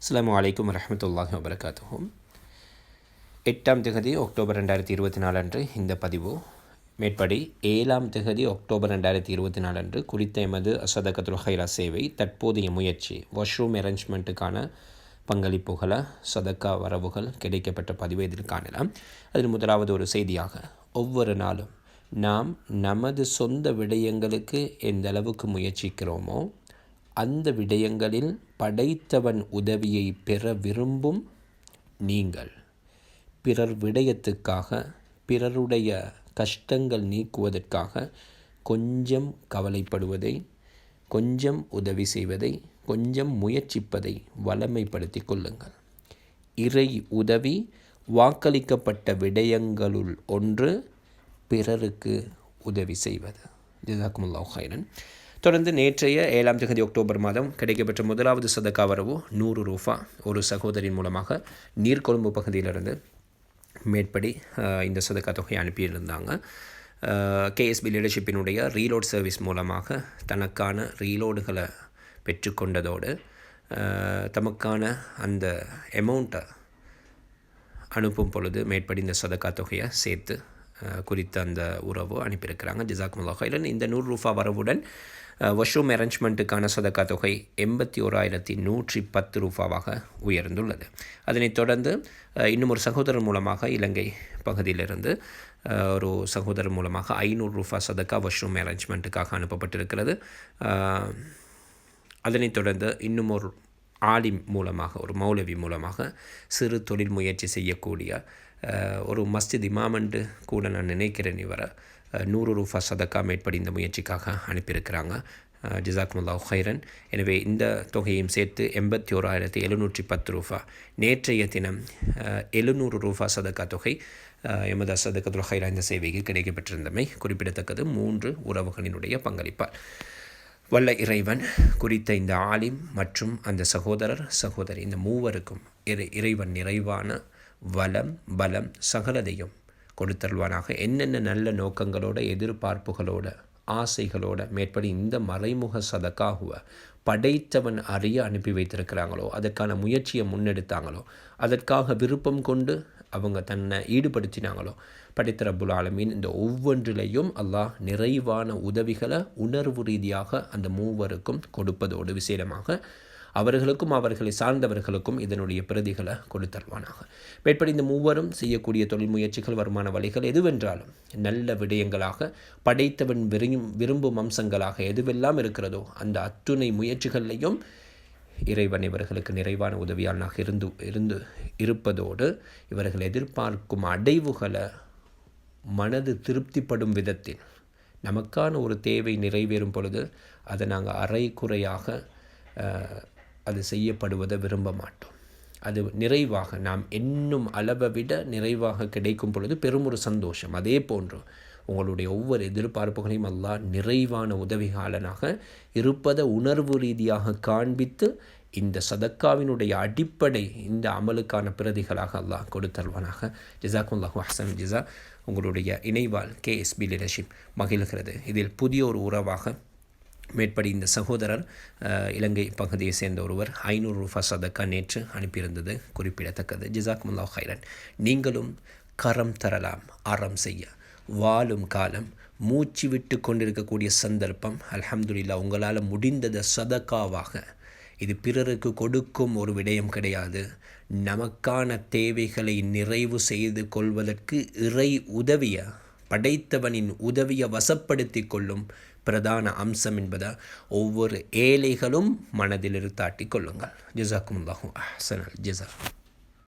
அஸ்ஸலாமு அலைக்கும் வரஹ்மத்துல்லாஹி வபரகாத்துஹு. 8ஆம் திகதி அக்டோபர் 2024 அன்று இந்த பதிவு. மேற்படி 7ஆம் திகதி அக்டோபர் 2024 அன்று குறித்த எமது சதகத்துல் ஹைரா சேவை தற்போதைய முயற்சி வாஷ்ரூம் அரேஞ்ச்மெண்ட்டுக்கான பங்களிப்புகளை சதக்கா வரவுகள் கிடைக்கப்பட்ட பதிவை இதில் காணலாம். அதில் முதலாவது ஒரு செய்தியாக, ஒவ்வொரு நாளும் நாம் நமது சொந்த விடயங்களுக்கு எந்த அளவுக்கு முயற்சிக்கிறோமோ அந்த விடயங்களில் படைத்தவன் உதவியை பெற விரும்பும் நீங்கள் பிறர் விடயத்துக்காக, பிறருடைய கஷ்டங்கள் நீக்குவதற்காக கொஞ்சம் கவலைப்படுவதை, கொஞ்சம் உதவி செய்வதை, கொஞ்சம் முயற்சிப்பதை வளமைப்படுத்தி கொள்ளுங்கள். இறை உதவி வாக்களிக்கப்பட்ட விடயங்களுள் ஒன்று பிறருக்கு உதவி செய்வது. ஜஸாக்குமுல்லாஹு ஹைரன். தொடர்ந்து நேற்றைய 7ஆம் தேதி அக்டோபர் மாதம் கிடைக்கப்பெற்ற முதலாவது சதக்கா வரவு 100 ரூபா ஒரு சகோதரின் மூலமாக நீர்கொழும்பு பகுதியிலிருந்து மேற்படி இந்த சதக்கா தொகையை அனுப்பியிருந்தாங்க. கேஎஸ்பி லீடர்ஷிப்பினுடைய ரீலோட் சர்வீஸ் மூலமாக தனக்கான ரீலோடுகளை பெற்றுக்கொண்டதோடு தமக்கான அந்த அமௌண்ட்டை அனுப்பும் பொழுது மேற்படி இந்த சதக்கா தொகையை சேர்த்து குறித்த அந்த உறவு அனுப்பியிருக்கிறாங்க. ஜஸாக்குமுல்லாஹு ஹைரன். இந்த 100 ரூபா வரவுடன் வாஷ்ரூம் அரேஞ்ச்மெண்ட்டுக்கான சதக்கா தொகை 81,110 ரூபாவாக உயர்ந்துள்ளது. அதனைத் தொடர்ந்து இன்னும் ஒரு சகோதரர் மூலமாக இலங்கை பகுதியிலிருந்து ஒரு சகோதரர் மூலமாக 500 ரூபா சதக்கா வாஷ்ரூம் அரேஞ்ச்மெண்ட்டுக்காக அனுப்பப்பட்டிருக்கிறது. அதனைத் தொடர்ந்து இன்னும் ஒரு ஆலிம் மூலமாக, ஒரு மௌலவி மூலமாக சிறு தொழில் முயற்சி செய்யக்கூடிய ஒரு மஸ்ஜித் இமாமண்டு கூட நான் நினைக்கிறேன், இவரை 100 ரூபா சதக்கா மேற்படி இந்த முயற்சிக்காக அனுப்பியிருக்கிறாங்க. ஜஸாக்குமுல்லாஹு ஹைரன். எனவே இந்த தொகையையும் சேர்த்து 81,710 ரூபா. நேற்றைய தினம் 700 ரூபா சதக்கா தொகை எமது சதகத்துல் ஹைரா இந்த சேவைக்கு கிடைக்கப்பெற்றிருந்தமை குறிப்பிடத்தக்கது. 3 உறவுகளினுடைய பங்களிப்பார். வல்ல இறைவன் குறித்த இந்த ஆலிம் மற்றும் அந்த சகோதரி இந்த மூவருக்கும் இறைவன் நிறைவான வளம், பலம், சகலதையும் கொடுத்தருள்வானாக. என்னென்ன நல்ல நோக்கங்களோட, எதிர்பார்ப்புகளோட, ஆசைகளோட மேற்படி இந்த மறைமுக சதக்காகுவை படைத்தவன் அறிய அனுப்பி வைத்திருக்கிறாங்களோ, அதற்கான முயற்சியை முன்னெடுத்தாங்களோ, அதற்காக விருப்பம் கொண்டு அவங்க தன்னை ஈடுபடுத்தினாங்களோ, படைத்த ரப்புல் ஆலமீன் இந்த ஒவ்வொன்றிலையும் அல்லாஹ் நிறைவான உதவிகளை உணர்வு ரீதியாக அந்த மூவருக்கும் கொடுப்பதோடு விசேடமாக அவர்களுக்கும் அவர்களை சார்ந்தவர்களுக்கும் இதனுடைய பிரதிகளை கொடுத்தருவானாக. மேற்படி இந்த மூவரும் செய்யக்கூடிய தொழில் முயற்சிகள், வருமான வழிகள் எதுவென்றாலும் நல்ல விடயங்களாக, படைத்தவன் விரும்பும் அம்சங்களாக எதுவெல்லாம் இருக்கிறதோ அந்த அத்துணை முயற்சிகளையும் இறைவன் இவர்களுக்கு நிறைவான உதவியாளனாக இருந்து இருப்பதோடு இவர்கள் எதிர்பார்க்கும் அடைவுகளை மனது திருப்திப்படும் விதத்தில் நமக்கான ஒரு தேவை நிறைவேறும் பொழுது அதை நாங்கள் அரைக்குறையாக அது செய்யப்படுவதை விரும்ப மாட்டோம். அது நிறைவாக நாம் என்னும் அளவை விட நிறைவாக கிடைக்கும் பொழுது பெரும் ஒரு சந்தோஷம். அதே போன்று உங்களுடைய ஒவ்வொரு எதிர்பார்ப்புகளையும் அல்லாஹ் நிறைவான உதவியாளனாக இருப்பதை உணர்வு ரீதியாக காண்பித்து இந்த சதக்காவினுடைய அடிப்படை இந்த அமலுக்கான பிரதிகளாக அல்லாஹ் கொடுத்தருவானாக. ஜஸாக்குமுல்லாஹு அஹ்ஸன் ஜஸா. உங்களுடைய இணைவால் கேஎஸ்பி லீடர்ஷிப் மகிழ்கிறது. இதில் புதிய ஒரு உறவாக மேற்படி இந்த சகோதரர் இலங்கை பகுதியை சேர்ந்த ஒருவர் 500 ரூபா சதக்கா நேற்று அனுப்பியிருந்தது குறிப்பிடத்தக்கது. ஜஸாக்குமுல்லாஹு ஹைரன். நீங்களும் கரம் தரலாம் அறம் செய்ய. வாழும் காலம், மூச்சு விட்டு கொண்டிருக்கக்கூடிய சந்தர்ப்பம், அல்ஹம்துலில்லாஹ் உங்களால் முடிந்ததை சதக்காவாக, இது பிறருக்கு கொடுக்கும் ஒரு விடயம் கிடையாது, நமக்கான தேவைகளை நிறைவு செய்து கொள்வதற்கு இறை உதவியை, படைத்தவனின் உதவியை வசப்படுத்தி கொள்ளும் பிரதான அம்சம் என்பதை ஒவ்வொரு ஏழைகளும் மனதில் இருத்தாட்டி கொள்ளுங்கள். ஜஸாக்குமுல்லாஹு அஹ்ஸனல் ஜஸா.